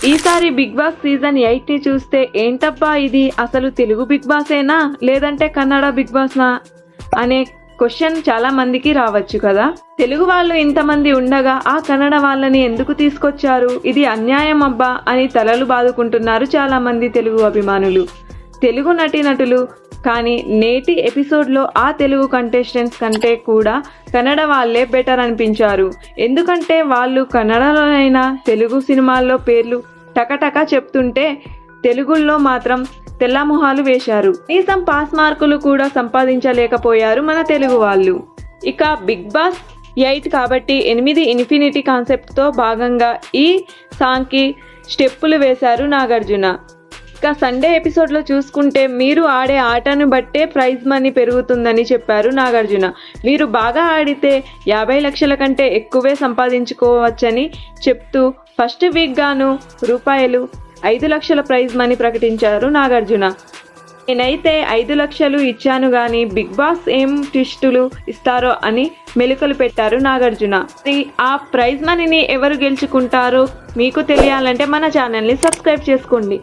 ఈసారి big boss season 8ని చూస్తే ఏంటబ్బా ఇది అసలు తెలుగు బిగ్ బాసేనా లేదంటే కన్నడ బిగ్ బాస్నా అనే క్వశ్చన్ చాలా మందికి రావచ్చు కదా. తెలుగు వాళ్ళు ఇంతమంది ఉండగా ఆ కన్నడ వాళ్ళని ఎందుకు తీసుకొచ్చారు, ఇది అన్యాయం అబ్బా అని తలలు బాదుకుంటున్నారు చాలా మంది తెలుగు అభిమానులు, తెలుగు నటీనటులు. కానీ నేటి ఎపిసోడ్లో ఆ తెలుగు కంటెస్టెంట్స్ కంటే కూడా కన్నడ వాళ్ళే బెటర్ అనిపించారు. ఎందుకంటే వాళ్ళు కన్నడలోనైనా తెలుగు సినిమాల్లో పేర్లు టకటక చెప్తుంటే తెలుగులో మాత్రం తెల్లమొహాలు వేశారు. కనీసం పాస్ మార్కులు కూడా సంపాదించలేకపోయారు మన తెలుగు వాళ్ళు. ఇక బిగ్ బాస్ 8 కాబట్టి 8 ఇన్ఫినిటీ కాన్సెప్ట్తో భాగంగా ఈ సాంగ్కి స్టెప్పులు వేశారు నాగార్జున. ఇక సండే ఎపిసోడ్లో చూసుకుంటే మీరు ఆడే ఆటను బట్టే ప్రైజ్ మనీ పెరుగుతుందని చెప్పారు నాగార్జున. మీరు బాగా ఆడితే 50 లక్షల కంటే ఎక్కువే సంపాదించుకోవచ్చని చెప్తూ ఫస్ట్ వీక్ గాను రూపాయలు 5 లక్షల ప్రైజ్ మనీ ప్రకటించారు నాగార్జున. నేనైతే 5 లక్షలు ఇచ్చాను కానీ బిగ్ బాస్ ఏం ట్విస్టులు ఇస్తారో అని మెలికలు పెట్టారు నాగార్జున. ఆ ప్రైజ్ మనీని ఎవరు గెలుచుకుంటారో మీకు తెలియాలంటే మన ఛానల్ని సబ్స్క్రైబ్ చేసుకోండి.